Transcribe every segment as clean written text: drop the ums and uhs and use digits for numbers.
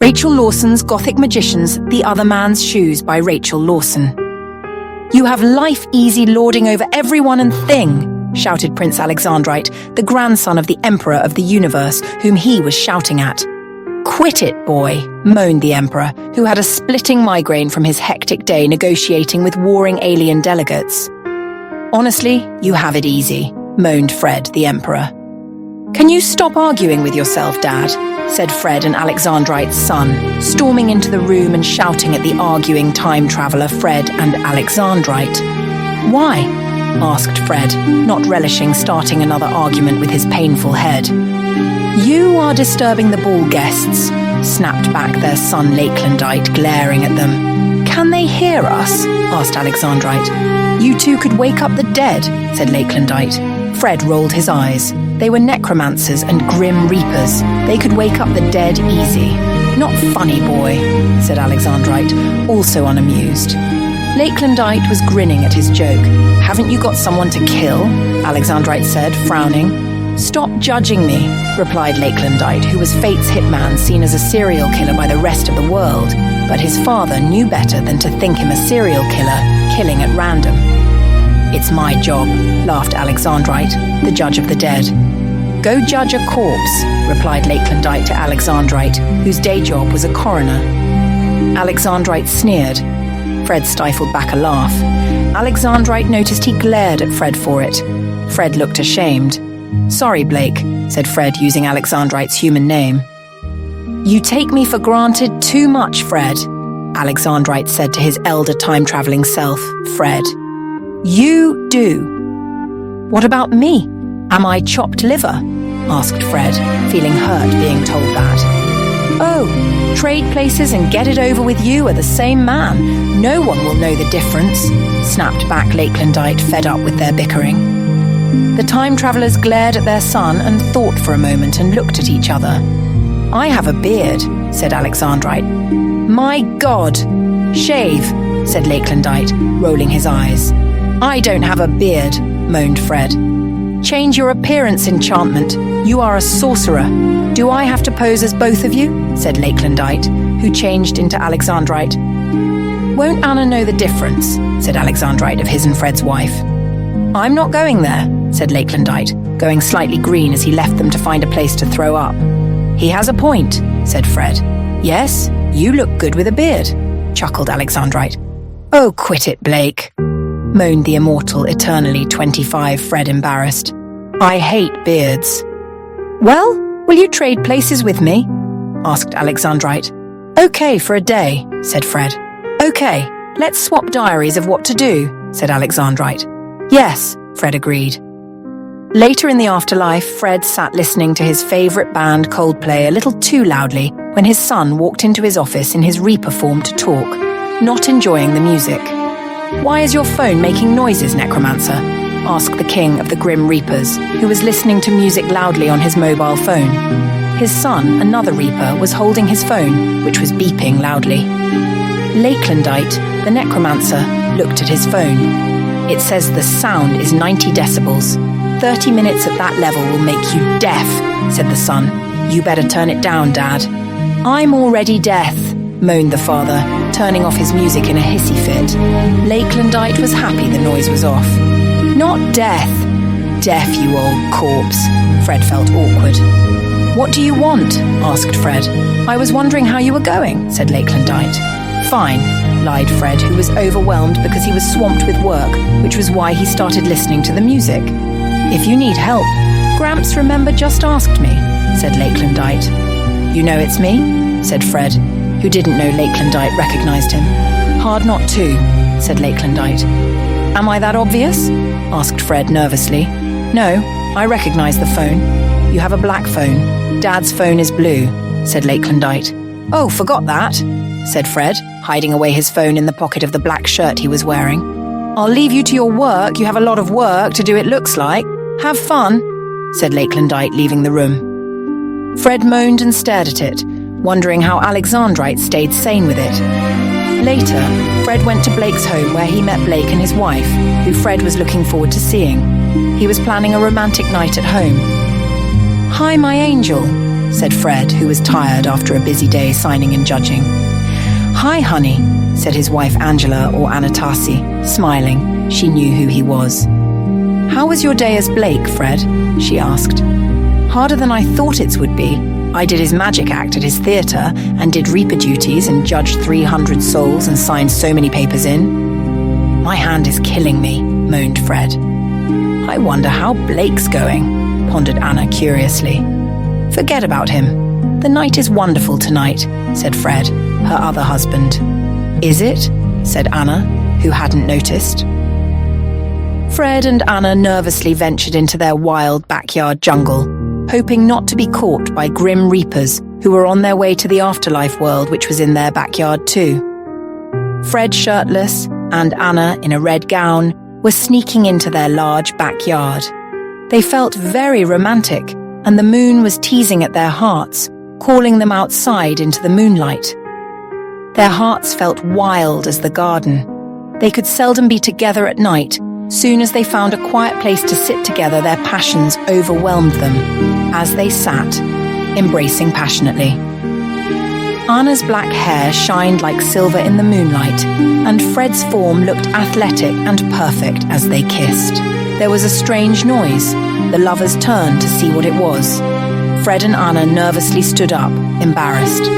Rachel Lawson's Gothic Magicians, The Other Man's Shoes by Rachel Lawson. "You have life easy lording over everyone and thing," shouted Prince Alexandrite, the grandson of the Emperor of the Universe, whom he was shouting at. "Quit it, boy," moaned the Emperor, who had a splitting migraine from his hectic day negotiating with warring alien delegates. "Honestly, you have it easy," moaned Fred, the Emperor. "Can you stop arguing with yourself, Dad?" said Fred and Alexandrite's son, storming into the room and shouting at the arguing time traveller Fred and Alexandrite. "Why?" asked Fred, not relishing starting another argument with his painful head. "You are disturbing the ball guests," snapped back their son Lakelandite, glaring at them. "Can they hear us?" asked Alexandrite. "You two could wake up the dead," said Lakelandite. Fred rolled his eyes. They were necromancers and grim reapers. They could wake up the dead easy. "Not funny, boy," said Alexandrite, also unamused. Lakelandite was grinning at his joke. "Haven't you got someone to kill?" Alexandrite said, frowning. "Stop judging me," replied Lakelandite, who was fate's hitman, seen as a serial killer by the rest of the world, but his father knew better than to think him a serial killer, killing at random. "It's my job," laughed Alexandrite, the judge of the dead. "Go judge a corpse," replied Lakelandite to Alexandrite, whose day job was a coroner. Alexandrite sneered. Fred stifled back a laugh. Alexandrite noticed he glared at Fred for it. Fred looked ashamed. "Sorry, Blake," said Fred, using Alexandrite's human name. "You take me for granted too much, Fred," Alexandrite said to his elder time-traveling self, Fred. "You do." "What about me? Am I chopped liver?" asked Fred, feeling hurt being told that. "Oh, trade places and get it over with you are the same man. No one will know the difference," snapped back Lakelandite, fed up with their bickering. The time travelers glared at their son and thought for a moment and looked at each other. "I have a beard," said Alexandrite. "My God! Shave," said Lakelandite, rolling his eyes. "I don't have a beard," moaned Fred. "Change your appearance, enchantment. You are a sorcerer. Do I have to pose as both of you?" said Lakelandite, who changed into Alexandrite. "Won't Anna know the difference?" said Alexandrite of his and Fred's wife. "I'm not going there," said Lakelandite, going slightly green as he left them to find a place to throw up. "He has a point," said Fred. "Yes, you look good with a beard," chuckled Alexandrite. "Oh, quit it, Blake," moaned the immortal, eternally 25 Fred, embarrassed. "I hate beards." "Well, will you trade places with me?" asked Alexandrite. "Okay, for a day," said Fred. "Okay, let's swap diaries of what to do," said Alexandrite. "Yes," Fred agreed. Later in the afterlife, Fred sat listening to his favourite band Coldplay a little too loudly when his son walked into his office in his Reaper form to talk, not enjoying the music. "Why is your phone making noises, Necromancer?" asked the king of the Grim Reapers, who was listening to music loudly on his mobile phone. His son, another Reaper, was holding his phone, which was beeping loudly. Lakelandite, the Necromancer, looked at his phone. "It says the sound is 90 decibels. 30 minutes at that level will make you deaf," said the son. "You better turn it down, Dad." "I'm already deaf," moaned the father, turning off his music in a hissy fit. Lakelandite was happy the noise was off. "Not death." "Deaf, you old corpse." Fred felt awkward. "What do you want?" asked Fred. "I was wondering how you were going," said Lakelandite. "Fine," lied Fred, who was overwhelmed because he was swamped with work, which was why he started listening to the music. "If you need help, Gramps, remember, just asked me," said Lakelandite. "You know it's me?" said Fred, who didn't know Lakelandite recognized him. "Hard not to," said Lakelandite. "Am I that obvious?" asked Fred nervously. "No, I recognize the phone. You have a black phone. Dad's phone is blue," said Lakelandite. "Oh, forgot that," said Fred, hiding away his phone in the pocket of the black shirt he was wearing. "I'll leave you to your work. You have a lot of work to do, it looks like. Have fun," said Lakelandite, leaving the room. Fred moaned and stared at it, wondering how Alexandrite stayed sane with it. Later, Fred went to Blake's home where he met Blake and his wife, who Fred was looking forward to seeing. He was planning a romantic night at home. "Hi, my angel," said Fred, who was tired after a busy day signing and judging. "Hi, honey," said his wife Angela, or Anatasi, smiling. She knew who he was. "How was your day as Blake, Fred?" she asked. "Harder than I thought it would be. I did his magic act at his theatre and did reaper duties and judged 300 souls and signed so many papers in." "My hand is killing me," moaned Fred. "I wonder how Blake's going," pondered Anna curiously. "Forget about him. The night is wonderful tonight," said Fred, her other husband. "Is it?" said Anna, who hadn't noticed. Fred and Anna nervously ventured into their wild backyard jungle, hoping not to be caught by grim reapers who were on their way to the afterlife world, which was in their backyard too. Fred shirtless and Anna in a red gown were sneaking into their large backyard. They felt very romantic, and the moon was teasing at their hearts, calling them outside into the moonlight. Their hearts felt wild as the garden. They could seldom be together at night. Soon as they found a quiet place to sit together, their passions overwhelmed them, as they sat, embracing passionately. Anna's black hair shined like silver in the moonlight, and Fred's form looked athletic and perfect as they kissed. There was a strange noise. The lovers turned to see what it was. Fred and Anna nervously stood up, embarrassed.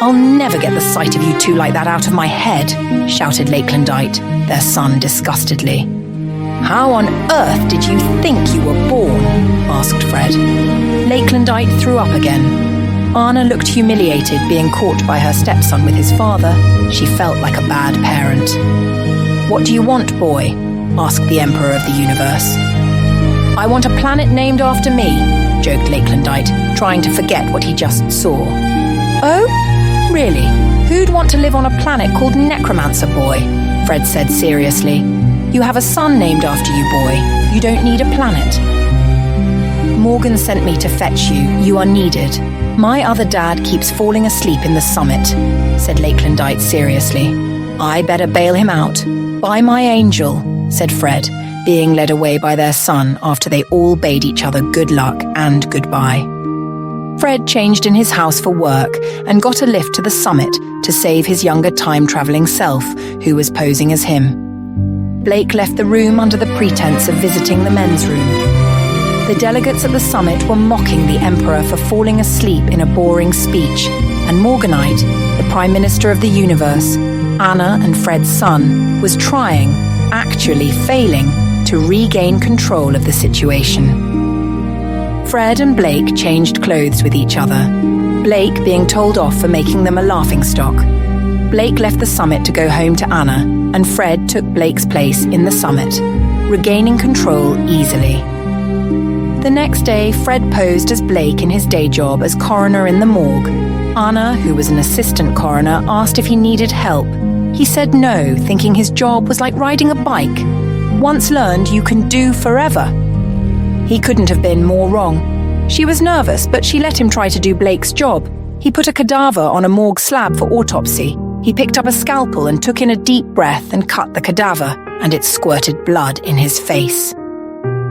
"I'll never get the sight of you two like that out of my head," shouted Lakelandite, their son, disgustedly. "How on earth did you think you were born?" asked Fred. Lakelandite threw up again. Anna looked humiliated, being caught by her stepson with his father. She felt like a bad parent. "What do you want, boy?" asked the Emperor of the Universe. "I want a planet named after me," joked Lakelandite, trying to forget what he just saw. "Oh? Really? Who'd want to live on a planet called Necromancer, boy?" Fred said seriously. "You have a son named after you, boy. You don't need a planet." "Morgan sent me to fetch you. You are needed. My other dad keeps falling asleep in the summit," said Lakelandite seriously. "I better bail him out." "By my angel," said Fred, being led away by their son after they all bade each other good luck and goodbye. Fred changed in his house for work and got a lift to the summit to save his younger time-traveling self, who was posing as him. Blake left the room under the pretense of visiting the men's room. The delegates at the summit were mocking the Emperor for falling asleep in a boring speech, and Morganite, the Prime Minister of the Universe, Anna and Fred's son, was trying, actually failing, to regain control of the situation. Fred and Blake changed clothes with each other, Blake being told off for making them a laughingstock. Blake left the summit to go home to Anna, and Fred took Blake's place in the summit, regaining control easily. The next day, Fred posed as Blake in his day job as coroner in the morgue. Anna, who was an assistant coroner, asked if he needed help. He said no, thinking his job was like riding a bike. Once learned, you can do forever. He couldn't have been more wrong. She was nervous, but she let him try to do Blake's job. He put a cadaver on a morgue slab for autopsy. He picked up a scalpel and took in a deep breath and cut the cadaver, and it squirted blood in his face.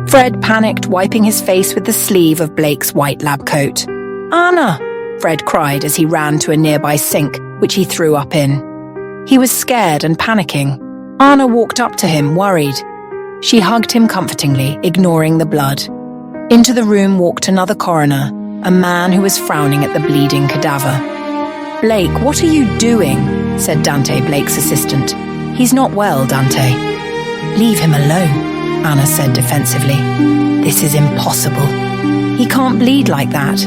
Fred panicked, wiping his face with the sleeve of Blake's white lab coat. "Anna!" Fred cried as he ran to a nearby sink, which he threw up in. He was scared and panicking. Anna walked up to him, worried. She hugged him comfortingly, ignoring the blood. Into the room walked another coroner, a man who was frowning at the bleeding cadaver. "Blake, what are you doing?" said Dante, Blake's assistant. "He's not well, Dante." "Leave him alone," Anna said defensively. "This is impossible. He can't bleed like that."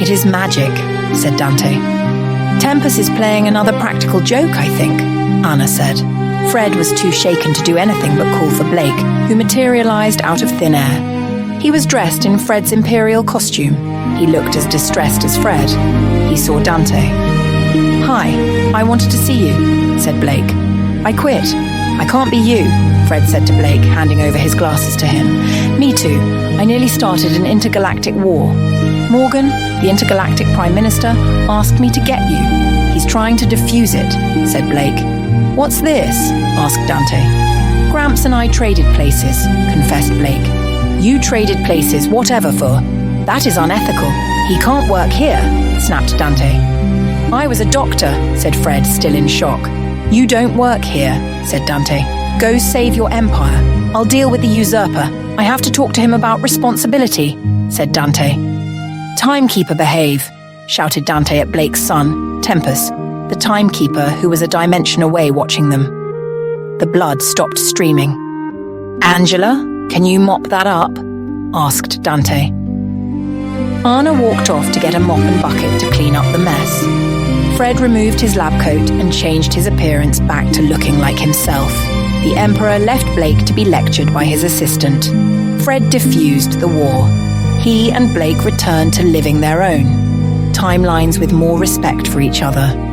"It is magic," said Dante. "Tempest is playing another practical joke, I think," Anna said. Fred was too shaken to do anything but call for Blake, who materialized out of thin air. He was dressed in Fred's imperial costume. He looked as distressed as Fred. He saw Dante. "Hi, I wanted to see you," said Blake. "I quit. I can't be you," Fred said to Blake, handing over his glasses to him. "Me too. I nearly started an intergalactic war. Morgan, the intergalactic Prime Minister, asked me to get you. He's trying to defuse it," said Blake. "What's this?" asked Dante. "Gramps and I traded places," confessed Blake. "You traded places, whatever for? That is unethical. He can't work here, snapped Dante. I was a doctor, said Fred, still in shock. You don't work here, said Dante. Go save your empire. I'll deal with the usurper. I have to talk to him about responsibility, said Dante. Timekeeper, behave, shouted Dante at Blake's son, Tempus, the timekeeper who was a dimension away watching them. The blood stopped streaming. Angela, can you mop that up? Asked Dante. Anna walked off to get a mop and bucket to clean up the mess. Fred removed his lab coat and changed his appearance back to looking like himself. The Emperor left Blake to be lectured by his assistant. Fred diffused the war. He and Blake returned to living their own. Timelines with more respect for each other.